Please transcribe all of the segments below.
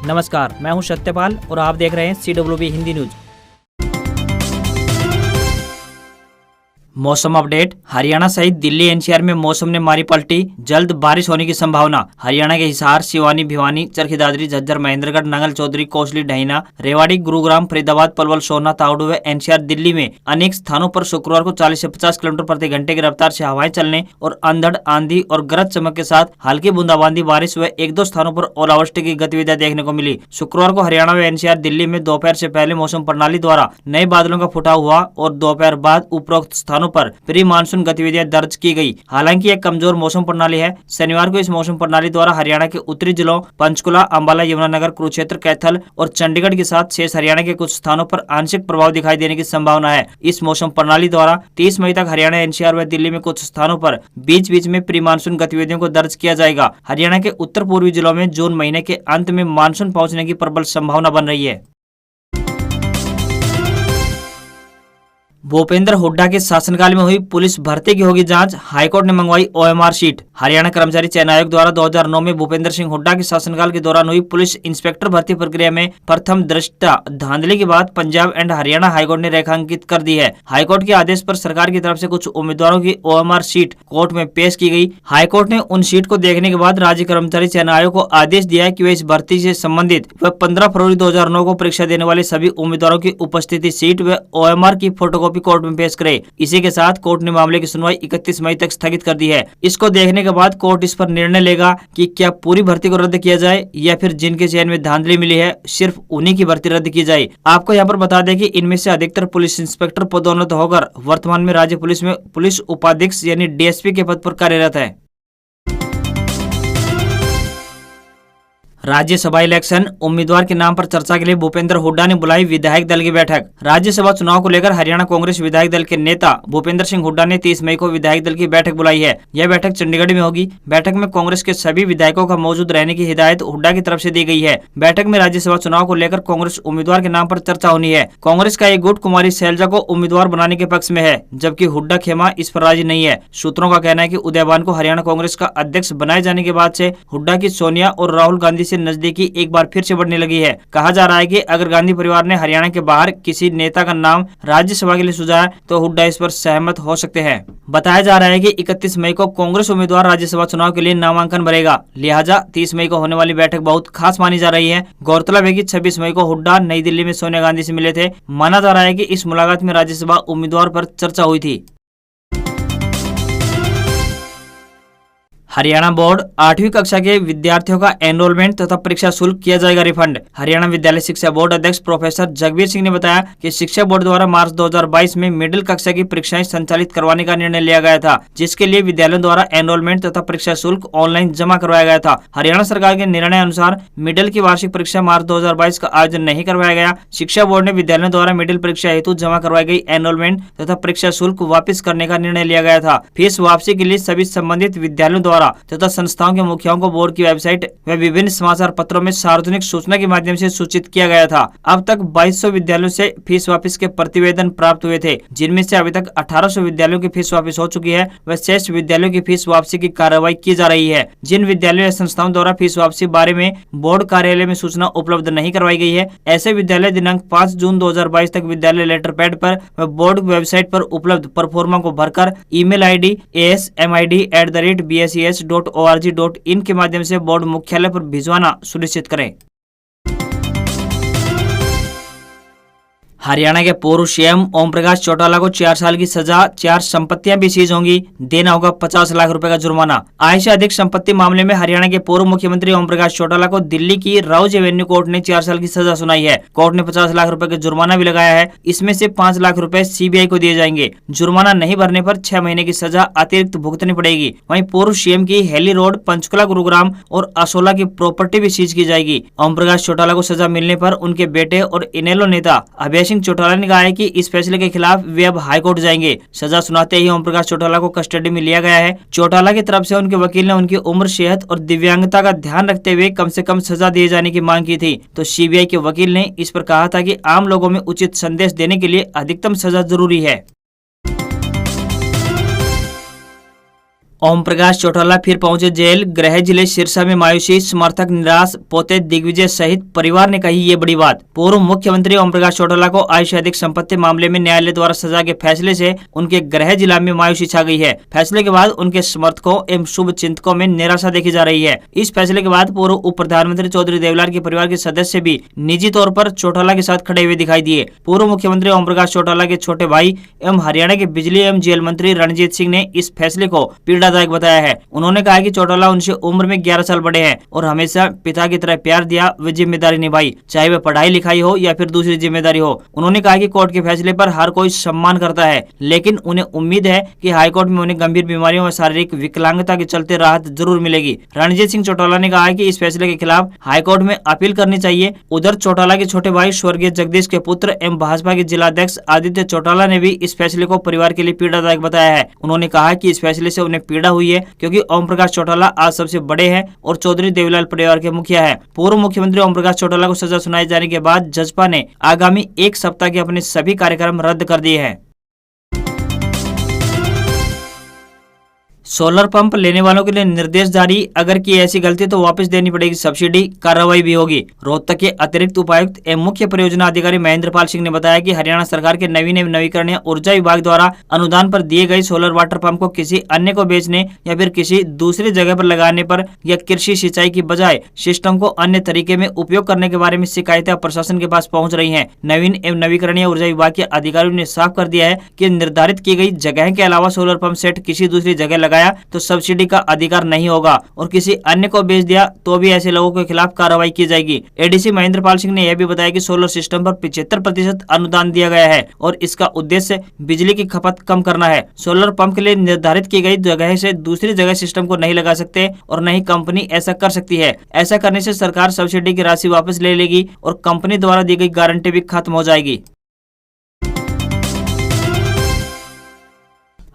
नमस्कार, मैं हूं सत्यपाल और आप देख रहे हैं CWB हिंदी न्यूज। मौसम अपडेट। हरियाणा सहित दिल्ली एनसीआर में मौसम ने मारी पलटी, जल्द बारिश होने की संभावना। हरियाणा के हिसार, सिवानी, भिवानी, चरखी दादरी, झज्जर, महेंद्रगढ़, नंगल चौधरी, कोसली, ढहीना, रेवाड़ी, गुरुग्राम, फरीदाबाद, पलवल, सोना, तावड़ू व एनसीआर दिल्ली में अनेक स्थानों पर शुक्रवार को 40 से 50 किलोमीटर प्रति घंटे की रफ्तार से हवाएं चलने और अंधड़, आंधी और गरज चमक के साथ हल्की बूंदाबांदी बारिश व एक दो स्थानों पर ओलावृष्टि की गतिविधियां देखने को मिली। शुक्रवार को हरियाणा व एनसीआर दिल्ली में दोपहर से पहले मौसम प्रणाली द्वारा नए बादलों का फुटाव हुआ और दोपहर बाद उपरोक्त स्थानों पर प्री मानसून गतिविधियां दर्ज की गई। हालांकि एक कमजोर मौसम प्रणाली है। शनिवार को इस मौसम प्रणाली द्वारा हरियाणा के उत्तरी जिलों पंचकुला, अंबाला, यमुनानगर, कुरुक्षेत्र, कैथल और चंडीगढ़ के साथ शेष हरियाणा के कुछ स्थानों पर आंशिक प्रभाव दिखाई देने की संभावना है। इस मौसम प्रणाली द्वारा 30 मई तक हरियाणा, एनसीआर व दिल्ली में कुछ स्थानों पर बीच बीच में प्री मानसून गतिविधियों को दर्ज किया जाएगा। हरियाणा के उत्तर पूर्वी जिलों में जून महीने के अंत में मानसून पहुंचने की प्रबल संभावना बन रही है। भूपेंद्र हुड्डा के शासनकाल में हुई पुलिस भर्ती की होगी जांच, हाईकोर्ट ने मंगवाई OMR शीट। हरियाणा कर्मचारी चयन आयोग द्वारा 2009 में भूपेंद्र सिंह हुड्डा के शासनकाल के दौरान हुई पुलिस इंस्पेक्टर भर्ती प्रक्रिया में प्रथम दृष्टया धांधली की बात पंजाब एंड हरियाणा हाईकोर्ट ने रेखांकित कर दी है। हाईकोर्ट के आदेश पर सरकार की तरफ से कुछ उम्मीदवारों की OMR शीट कोर्ट में पेश की गई। हाईकोर्ट ने उन शीट को देखने के बाद राज्य कर्मचारी चयन आयोग को आदेश दिया कि वे इस भर्ती से संबंधित व 15 फरवरी 2009 को परीक्षा देने वाले सभी उम्मीदवारों की उपस्थिति शीट व OMR की फोटोकॉपी कोर्ट में पेश करे। इसी के साथ कोर्ट ने मामले की सुनवाई 31 मई तक स्थगित कर दी है। इसको देखने के बाद कोर्ट इस पर निर्णय लेगा कि क्या पूरी भर्ती को रद्द किया जाए या फिर जिनके चयन में धांधली मिली है सिर्फ उन्हीं की भर्ती रद्द की जाए। आपको यहाँ पर बता दें कि इनमें से अधिकतर पुलिस इंस्पेक्टर पदोन्नत होकर वर्तमान में राज्य पुलिस में पुलिस उपाधीक्षक यानी DSP के पद पर कार्यरत है। राज्यसभा इलेक्शन उम्मीदवार के नाम पर चर्चा के लिए भूपेंद्र हुड्डा ने बुलाई विधायक दल की बैठक। राज्यसभा चुनाव को लेकर हरियाणा कांग्रेस विधायक दल के नेता भूपेंद्र सिंह हुड्डा ने 30 मई को विधायक दल की बैठक बुलाई है। यह बैठक चंडीगढ़ में होगी। बैठक में कांग्रेस के सभी विधायकों का मौजूद रहने की हिदायत हुड्डा की तरफ से दी गई है। बैठक में राज्यसभा चुनाव को लेकर कांग्रेस उम्मीदवार के नाम पर चर्चा होनी है। कांग्रेस का एक गुट कुमारी शैलजा को उम्मीदवार बनाने के पक्ष में है, जबकि हुड्डा खेमा इस पर राजी नहीं है। सूत्रों का कहना है कि उदयभान को हरियाणा कांग्रेस का अध्यक्ष बनाए जाने के बाद से हुड्डा की सोनिया और राहुल गांधी से नजदीकी एक बार फिर से बढ़ने लगी है। कहा जा रहा है कि अगर गांधी परिवार ने हरियाणा के बाहर किसी नेता का नाम राज्यसभा के लिए सुझाया तो हुड्डा इस पर सहमत हो सकते हैं। बताया जा रहा है कि 31 मई को कांग्रेस उम्मीदवार राज्यसभा चुनाव के लिए नामांकन भरेगा, लिहाजा 30 मई को होने वाली बैठक बहुत खास मानी जा रही है। गौरतलब है कि 26 मई को हुड्डा नई दिल्ली में सोनिया गांधी से मिले थे। माना जा रहा है कि इस मुलाकात में राज्यसभा उम्मीदवार पर चर्चा हुई थी। हरियाणा बोर्ड 8वीं कक्षा के विद्यार्थियों का एनरोलमेंट तथा परीक्षा शुल्क किया जाएगा रिफंड। हरियाणा विद्यालय शिक्षा बोर्ड अध्यक्ष प्रोफेसर जगबीर सिंह ने बताया कि शिक्षा बोर्ड द्वारा मार्च 2022 में मिडिल कक्षा की परीक्षाएं संचालित करवाने का निर्णय लिया गया था, जिसके लिए विद्यालयों द्वारा एनरोलमेंट तथा परीक्षा शुल्क ऑनलाइन जमा करवाया गया था। हरियाणा सरकार के निर्णय अनुसार मिडिल की वार्षिक परीक्षा मार्च 2022 का आयोजन नहीं करवाया गया। शिक्षा बोर्ड ने विद्यालयों द्वारा मिडिल परीक्षा हेतु जमा करवाई गई एनरोलमेंट तथा परीक्षा शुल्क वापिस करने का निर्णय लिया गया था। फीस वापसी के लिए सभी संबंधित विद्यालयों द्वारा तथा संस्थाओं के मुखियाओं को बोर्ड की वेबसाइट व विभिन्न समाचार पत्रों में सार्वजनिक सूचना के माध्यम से सूचित किया गया था। अब तक 2200 विद्यालयों से फीस वापस के प्रतिवेदन प्राप्त हुए थे, जिनमें से अभी तक 1800 विद्यालयों की फीस वापस हो चुकी है व शेष विद्यालयों की फीस वापसी की कार्रवाई की जा रही है। जिन विद्यालयों या संस्थाओं द्वारा फीस वापसी बारे में बोर्ड कार्यालय में सूचना उपलब्ध नहीं करवाई गई है, ऐसे विद्यालय दिनांक 5 जून 2022 तक विद्यालय लेटर पैड पर व बोर्ड वेबसाइट पर उपलब्ध परफॉर्मा को भरकर ईमेल ID asmid@bses.org.in के माध्यम से बोर्ड मुख्यालय पर भिजवाना सुनिश्चित करें। हरियाणा के पूर्व CM ओम प्रकाश चौटाला को 4 साल की सजा, 4 संपत्तियां भी सीज होंगी, देना होगा 50 लाख रुपए का जुर्माना। आय से अधिक संपत्ति मामले में हरियाणा के पूर्व मुख्यमंत्री ओम प्रकाश चौटाला को दिल्ली की राउज एवेन्यू कोर्ट ने 4 साल की सजा सुनाई है। कोर्ट ने 50 लाख रुपए का जुर्माना भी लगाया है। इसमें से 5 लाख रुपए CBI को दिए जाएंगे। जुर्माना नहीं भरने पर 6 महीने की सजा अतिरिक्त भुगतनी पड़ेगी। वहीं पूर्व CM की हेली रोड, पंचकुला, गुरुग्राम और असोला की प्रॉपर्टी भी सीज की जाएगी। ओम प्रकाश चौटाला को सजा मिलने पर उनके बेटे और इनेलो नेता अभय सिंह चौटाला ने कहा है कि इस फैसले के खिलाफ वे अब हाईकोर्ट जाएंगे। सजा सुनाते ही ओम प्रकाश चौटाला को कस्टडी में लिया गया है। चौटाला की तरफ से उनके वकील ने उनकी उम्र, सेहत और दिव्यांगता का ध्यान रखते हुए कम से कम सजा दिए जाने की मांग की थी, तो CBI के वकील ने इस पर कहा था कि आम लोगों में उचित संदेश देने के लिए अधिकतम सजा जरूरी है। ओम प्रकाश चौटाला फिर पहुंचे जेल। गृह जिले सिरसा में मायूसी, समर्थक निराश, पोते दिग्विजय सहित परिवार ने कही ये बड़ी बात। पूर्व मुख्यमंत्री ओम प्रकाश चौटाला को आय से अधिक संपत्ति मामले में न्यायालय द्वारा सजा के फैसले से उनके गृह जिला में मायूसी छा गई है। फैसले के बाद उनके समर्थकों एवं शुभ चिंतकों में निराशा देखी जा रही है। इस फैसले के बाद पूर्व उप प्रधानमंत्री चौधरी देवलाल के परिवार के सदस्य भी निजी तौर पर चौटाला के साथ खड़े हुए दिखाई दिए। पूर्व मुख्यमंत्री ओम प्रकाश चौटाला के छोटे भाई एवं हरियाणा के बिजली एवं जेल मंत्री रणजीत सिंह ने इस फैसले को पीड़ादायक बताया है। उन्होंने कहा कि चौटाला उनसे उम्र में 11 साल बड़े हैं और हमेशा पिता की तरह प्यार दिया व जिम्मेदारी निभाई, चाहे वह पढ़ाई लिखाई हो या फिर दूसरी जिम्मेदारी हो। उन्होंने कहा कि कोर्ट के फैसले पर हर कोई सम्मान करता है, लेकिन उन्हें उम्मीद है कि हाईकोर्ट में उन्हें गंभीर बीमारियों व शारीरिक विकलांगता के चलते राहत जरूर मिलेगी। रणजीत सिंह चौटाला ने कहा कि इस फैसले के खिलाफ हाईकोर्ट में अपील करनी चाहिए। उधर चौटाला के छोटे भाई स्वर्गीय जगदीश के पुत्र एवं भाजपा के जिलाध्यक्ष आदित्य चौटाला ने भी इस फैसले को परिवार के लिए पीड़ादायक बताया है। उन्होंने कहा कि इस फैसले से उन्हें पीड़ा हुई है क्योंकि ओम प्रकाश चौटाला आज सबसे बड़े हैं और चौधरी देवलाल परिवार के मुखिया है। पूर्व मुख्यमंत्री ओम प्रकाश चौटाला को सजा सुनाए जाने के बाद जसपा ने आगामी एक सप्ताह के अपने सभी कार्यक्रम रद्द कर दिए हैं। सोलर पंप लेने वालों के लिए निर्देश जारी, अगर की ऐसी गलती तो वापस देनी पड़ेगी सब्सिडी, कार्रवाई भी होगी। रोहतक के अतिरिक्त उपायुक्त एवं मुख्य परियोजना अधिकारी महेंद्र पाल सिंह ने बताया कि हरियाणा सरकार के नवीन एवं नवीकरणीय ऊर्जा विभाग द्वारा अनुदान पर दिए गए सोलर वाटर पंप को किसी अन्य को बेचने या फिर किसी दूसरी जगह पर लगाने पर या कृषि सिंचाई की बजाय सिस्टम को अन्य तरीके में उपयोग करने के बारे में शिकायतें प्रशासन के पास पहुँच रही है। नवीन एवं नवीकरणीय ऊर्जा विभाग के अधिकारियों ने साफ कर दिया है कि निर्धारित की गई जगह के अलावा सोलर पंप सेट किसी दूसरी जगह लगाया तो सब्सिडी का अधिकार नहीं होगा और किसी अन्य को बेच दिया तो भी ऐसे लोगों के खिलाफ कार्रवाई की जाएगी। एडीसी महेंद्र पाल सिंह ने यह भी बताया कि सोलर सिस्टम पर 75% अनुदान दिया गया है और इसका उद्देश्य बिजली की खपत कम करना है। सोलर पंप के लिए निर्धारित की गई जगह से दूसरी जगह सिस्टम को नहीं लगा सकते और न ही कंपनी ऐसा कर सकती है। ऐसा करने से सरकार सब्सिडी की राशि वापस ले लेगी और कंपनी द्वारा दी गई गारंटी भी खत्म हो जाएगी।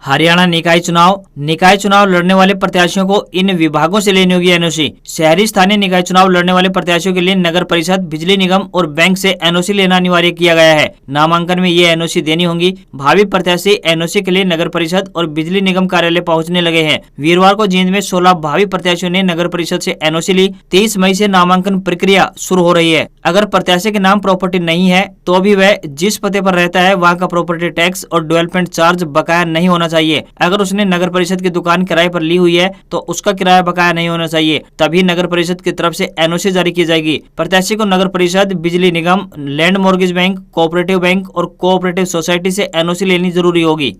हरियाणा निकाय चुनाव लड़ने वाले प्रत्याशियों को इन विभागों से लेनी होगी एनओसी। शहरी स्थानीय निकाय चुनाव लड़ने वाले प्रत्याशियों के लिए नगर परिषद, बिजली निगम और बैंक से एनओसी लेना अनिवार्य किया गया है। नामांकन में ये एनओसी देनी होंगी। भावी प्रत्याशी एनओसी के लिए नगर परिषद और बिजली निगम कार्यालय पहुंचने लगे हैं। वीरवार को जींद में 16 भावी प्रत्याशियों ने नगर परिषद से एनओसी ली। 30 मई से नामांकन प्रक्रिया शुरू हो रही है। अगर प्रत्याशी के नाम प्रॉपर्टी नहीं है तो भी वह जिस पते पर रहता है वहाँ का प्रॉपर्टी टैक्स और डेवलपमेंट चार्ज बकाया नहीं होना चाहिए। अगर उसने नगर परिषद की दुकान किराए पर ली हुई है तो उसका किराया बकाया नहीं होना चाहिए, तभी नगर परिषद की तरफ से एनओसी जारी की जाएगी। प्रत्याशी को नगर परिषद, बिजली निगम, land mortgage bank, cooperative bank और कोऑपरेटिव सोसाइटी से एनओसी लेनी जरूरी होगी।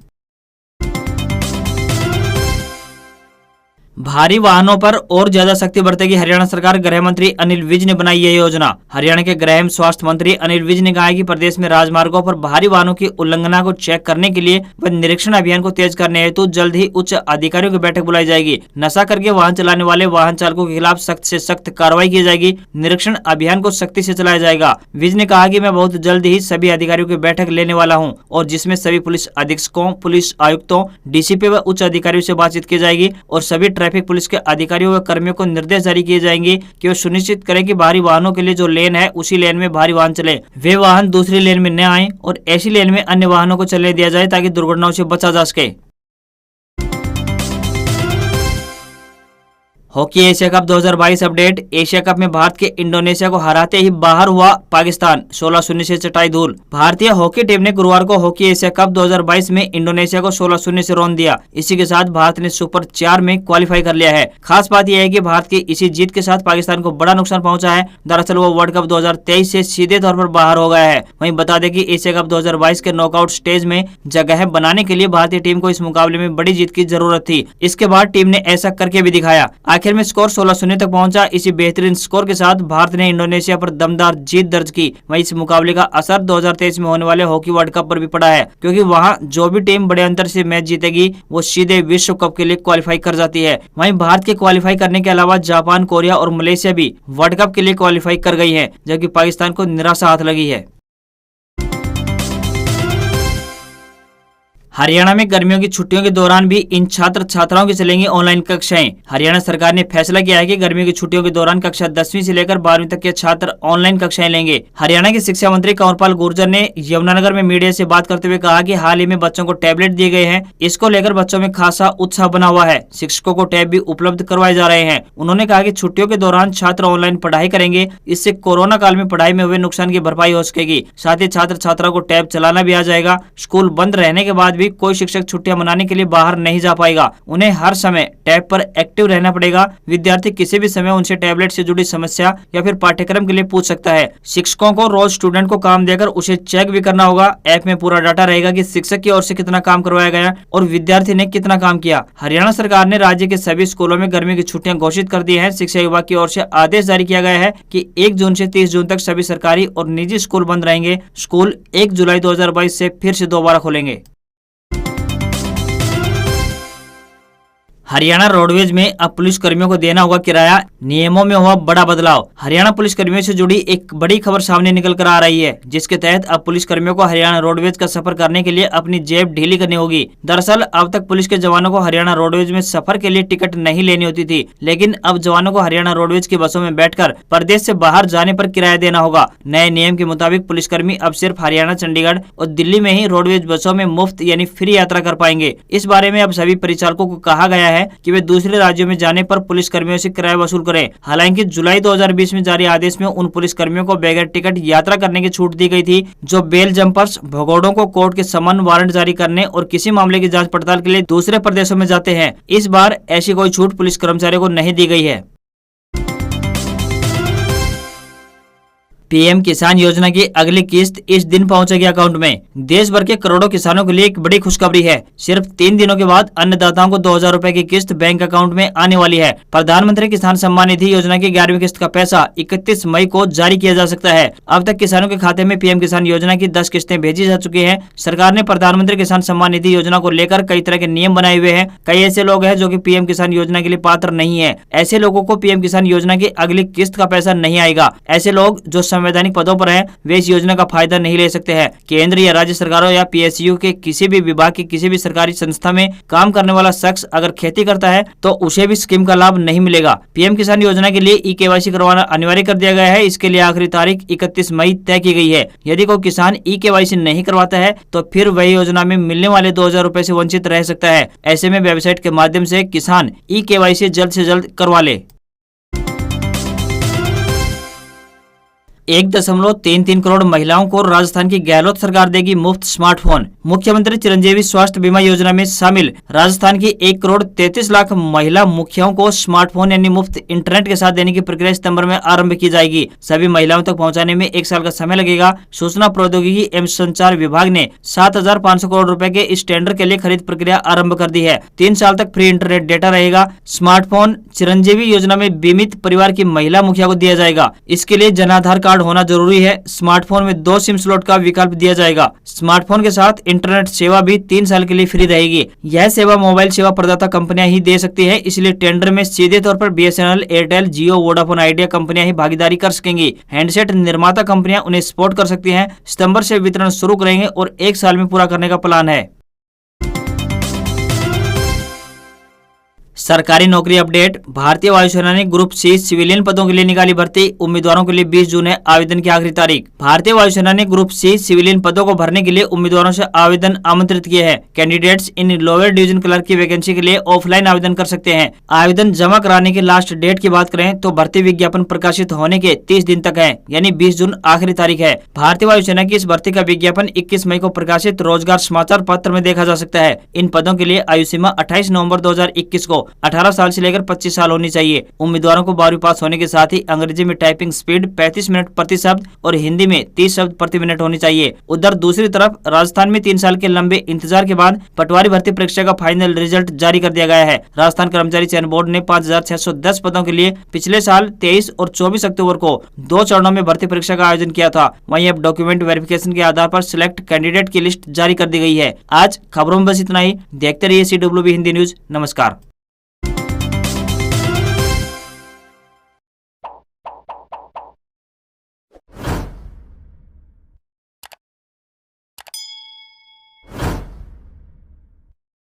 भारी वाहनों पर और ज्यादा सख्ती बरतेगी हरियाणा सरकार। गृह मंत्री अनिल विज ने बनाई यह योजना। हरियाणा के गृह एवं स्वास्थ्य मंत्री अनिल विज ने कहा है कि प्रदेश में राजमार्गों पर भारी वाहनों की उल्लंघना को चेक करने के लिए व निरीक्षण अभियान को तेज करने हेतु जल्द ही उच्च अधिकारियों की बैठक बुलाई जाएगी। नशा करके वाहन चलाने वाले वाहन चालकों के खिलाफ सख्त से सख्त कार्रवाई की जाएगी। निरीक्षण अभियान को सख्ती से चलाया जाएगा। विज ने कहा कि मैं बहुत जल्द ही सभी अधिकारियों की बैठक लेने वाला हूँ और जिसमें सभी पुलिस अधीक्षकों, पुलिस आयुक्तों, डीसीपी व उच्च अधिकारियों से बातचीत की जाएगी और सभी ट्रैफिक पुलिस के अधिकारियों व कर्मियों को निर्देश जारी किए जाएंगे कि वो सुनिश्चित करें कि भारी वाहनों के लिए जो लेन है उसी लेन में भारी वाहन चले, वे वाहन दूसरी लेन में न आए और ऐसी लेन में अन्य वाहनों को चलने दिया जाए ताकि दुर्घटनाओं से बचा जा सके। Hockey Asia cup 2022 update. Asia cup में भारत के इंडोनेशिया को हराते ही बाहर हुआ पाकिस्तान, 16-0 से चटाई धूल। भारतीय हॉकी टीम ने गुरुवार को हॉकी एशिया कप 2022 में इंडोनेशिया को 16-0 से रौंद दिया। इसी के साथ भारत ने सुपर 4 में क्वालिफाई कर लिया है। खास बात यह है कि भारत की इसी जीत के साथ पाकिस्तान को बड़ा नुकसान पहुंचा है। दरअसल वो वर्ल्ड कप 2023 से सीधे तौर पर बाहर हो गया है। वहीं बता दें कि एशिया कप 2022 के नॉकआउट स्टेज में जगह बनाने के लिए भारतीय टीम को इस मुकाबले में बड़ी जीत की जरूरत थी। इसके बाद टीम ने ऐसा करके भी दिखाया। आखिर में स्कोर 16-0 तक पहुंचा। इसी बेहतरीन स्कोर के साथ भारत ने इंडोनेशिया पर दमदार जीत दर्ज की। वहीं इस मुकाबले का असर 2023 में होने वाले हॉकी वर्ल्ड कप पर भी पड़ा है, क्योंकि वहां जो भी टीम बड़े अंतर से मैच जीतेगी वो सीधे विश्व कप के लिए क्वालिफाई कर जाती है। वहीं भारत के क्वालिफाई करने के अलावा जापान, कोरिया और मलेशिया भी वर्ल्ड कप के लिए क्वालिफाई कर गई है, जबकि पाकिस्तान को निराशा हाथ लगी है। हरियाणा में गर्मियों की छुट्टियों के दौरान भी इन छात्र छात्राओं की चलेंगी ऑनलाइन कक्षाएं। हरियाणा सरकार ने फैसला किया है कि गर्मियों की छुट्टियों के दौरान कक्षा 10वीं से लेकर 12वीं तक के छात्र ऑनलाइन कक्षाएं लेंगे। हरियाणा के शिक्षा मंत्री कंवरपाल गुर्जर ने यमुनानगर में मीडिया से बात करते हुए कहा कि हाल ही में बच्चों को टैबलेट दिए गए हैं। इसको लेकर बच्चों में खासा उत्साह बना हुआ है। शिक्षकों को टैब भी उपलब्ध करवाए जा रहे हैं। उन्होंने कहा कि छुट्टियों के दौरान छात्र ऑनलाइन पढ़ाई करेंगे। इससे कोरोना काल में पढ़ाई में हुए नुकसान की भरपाई हो सकेगी। साथ ही छात्र छात्राओं को टैब चलाना भी आ जाएगा। स्कूल बंद रहने के बाद भी कोई शिक्षक छुट्टियां मनाने के लिए बाहर नहीं जा पाएगा। उन्हें हर समय टैब पर एक्टिव रहना पड़ेगा। विद्यार्थी किसी भी समय उनसे टैबलेट से जुड़ी समस्या या फिर पाठ्यक्रम के लिए पूछ सकता है। शिक्षकों को रोज स्टूडेंट को काम देकर उसे चेक भी करना होगा। ऐप में पूरा डाटा रहेगा कि शिक्षक की ओर से कितना काम करवाया गया और विद्यार्थी ने कितना काम किया। हरियाणा सरकार ने राज्य के सभी स्कूलों में गर्मी की छुट्टियां घोषित कर दी है। शिक्षा विभाग की ओर से आदेश जारी किया गया है कि 1 जून से 30 जून तक सभी सरकारी और निजी स्कूल बंद रहेंगे। स्कूल 1 जुलाई 2022 से फिर से दोबारा खोलेंगे। हरियाणा रोडवेज में अब पुलिस कर्मियों को देना होगा किराया, नियमों में हुआ बड़ा बदलाव। हरियाणा पुलिस कर्मियों से जुड़ी एक बड़ी खबर सामने निकल कर आ रही है, जिसके तहत अब पुलिस कर्मियों को हरियाणा रोडवेज का सफर करने के लिए अपनी जेब ढीली करनी होगी। दरअसल अब तक पुलिस के जवानों को हरियाणा रोडवेज में सफर के लिए टिकट नहीं लेनी होती थी, लेकिन अब जवानों को हरियाणा रोडवेज की बसों में बैठकर प्रदेश से बाहर जाने पर किराया देना होगा। नए नियम के मुताबिक पुलिसकर्मी अब सिर्फ हरियाणा, चंडीगढ़ और दिल्ली में ही रोडवेज बसों में मुफ्त यानी फ्री यात्रा कर पाएंगे। इस बारे में अब सभी परिचालकों को कहा गया है कि वे दूसरे राज्यों में जाने पर पुलिस कर्मियों से किराया वसूल करें। हालांकि जुलाई 2020 में जारी आदेश में उन पुलिस कर्मियों को बगैर टिकट यात्रा करने की छूट दी गई थी, जो बेल जंपर्स, भगोड़ों को कोर्ट के समन, वारंट जारी करने और किसी मामले की जांच पड़ताल के लिए दूसरे प्रदेशों में जाते हैं। इस बार ऐसी कोई छूट पुलिस कर्मचारियों को नहीं दी गई है। पीएम किसान योजना की अगली किस्त इस दिन पहुंचेगी अकाउंट में। देश भर के करोड़ों किसानों के लिए एक बड़ी खुशखबरी है। सिर्फ 3 दिनों के बाद अन्नदाताओं को 2000 रुपए की किस्त बैंक अकाउंट में आने वाली है। प्रधानमंत्री किसान सम्मान निधि योजना की 11वीं किस्त का पैसा 31 मई को जारी किया जा सकता है। अब तक किसानों के खाते में पीएम किसान योजना की 10 किस्तें भेजी जा चुकी है। सरकार ने प्रधानमंत्री किसान सम्मान निधि योजना को लेकर कई तरह के नियम बनाए हुए हैं। कई ऐसे लोग हैं जो कि पीएम किसान योजना के लिए पात्र नहीं है। ऐसे लोगों को पीएम किसान योजना की अगली किस्त का पैसा नहीं आएगा। ऐसे लोग जो संवैधानिक पदों पर हैं, वे इस योजना का फायदा नहीं ले सकते हैं। केंद्र या राज्य सरकारों या पीएसयू के किसी भी विभाग की किसी भी सरकारी संस्था में काम करने वाला शख्स अगर खेती करता है तो उसे भी स्कीम का लाभ नहीं मिलेगा। पीएम किसान योजना के लिए ई-केवाईसी करवाना अनिवार्य कर दिया गया है। इसके लिए आखिरी तारीख 31 मई तय की गई है। यदि कोई किसान ई-केवाईसी नहीं करवाता है तो फिर वही योजना में मिलने वाले 2000 रुपए से वंचित रह सकता है। ऐसे में वेबसाइट के माध्यम से किसान ई-केवाईसी जल्द से जल्द करवा ले। 1.33 करोड़ महिलाओं को राजस्थान की गहलोत सरकार देगी मुफ्त स्मार्टफोन। मुख्यमंत्री चिरंजीवी स्वास्थ्य बीमा योजना में शामिल राजस्थान की 1 करोड़ 33 लाख महिला मुखियाओं को स्मार्टफोन यानी मुफ्त इंटरनेट के साथ देने की प्रक्रिया सितंबर में आरंभ की जाएगी। सभी महिलाओं तक पहुंचाने में 1 साल का समय लगेगा। सूचना प्रौद्योगिकी एवं संचार विभाग ने 7,500 करोड़ रुपए के इस टेंडर के लिए खरीद प्रक्रिया आरंभ कर दी है। 3 साल तक फ्री इंटरनेट डेटा रहेगा। स्मार्टफोन चिरंजीवी योजना में बीमित परिवार की महिला मुखिया को दिया जाएगा। इसके लिए जनाधार कार्ड होना जरूरी है। स्मार्टफोन में 2 सिम स्लॉट का विकल्प दिया जाएगा। स्मार्टफोन के साथ इंटरनेट सेवा भी 3 साल के लिए फ्री रहेगी। यह सेवा मोबाइल सेवा प्रदाता कंपनियां ही दे सकती है, इसलिए टेंडर में सीधे तौर पर बीएसएनएल, एयरटेल, जियो, वोडाफोन आइडिया कंपनियां ही भागीदारी कर सकेंगी। हैंडसेट निर्माता कंपनियां उन्हें सपोर्ट कर सकती हैं। सितंबर से वितरण शुरू करेंगे और 1 साल में पूरा करने का प्लान है। सरकारी नौकरी अपडेट। भारतीय वायुसेना ने ग्रुप सी सिविलियन पदों के लिए निकाली भर्ती। उम्मीदवारों के लिए 20 जून है आवेदन की आखिरी तारीख। भारतीय वायुसेना ने ग्रुप सी सिविलियन पदों को भरने के लिए उम्मीदवारों से आवेदन आमंत्रित किए हैं। Candidates in lower division clerk की वैकेंसी के लिए ऑफलाइन आवेदन कर सकते हैं। आवेदन जमा कराने की लास्ट डेट की बात करें तो भर्ती विज्ञापन प्रकाशित होने के 30 दिन तक है, यानी 20 जून आखिरी तारीख है। भारतीय वायुसेना की इस भर्ती का विज्ञापन 21 मई को प्रकाशित रोजगार समाचार पत्र में देखा जा सकता है। इन पदों के लिए आयु सीमा 28 नवंबर 2021 को 18 साल से लेकर 25 साल होनी चाहिए। उम्मीदवारों को 12वीं पास होने के साथ ही अंग्रेजी में टाइपिंग स्पीड 35 मिनट प्रति शब्द और हिंदी में 30 शब्द प्रति मिनट होनी चाहिए। उधर दूसरी तरफ राजस्थान में 3 साल के लंबे इंतजार के बाद पटवारी भर्ती परीक्षा का फाइनल रिजल्ट जारी कर दिया गया है। राजस्थान कर्मचारी चयन बोर्ड ने 5610 पदों के लिए पिछले साल 23 और 24 अक्टूबर को 2 चरणों में भर्ती परीक्षा का आयोजन किया था। वहीं अब डॉक्यूमेंट वेरिफिकेशन के आधार पर सिलेक्ट कैंडिडेट की लिस्ट जारी कर दी गई है। आज खबरों में बस इतना ही। देखते रहिए CWB हिंदी न्यूज। नमस्कार।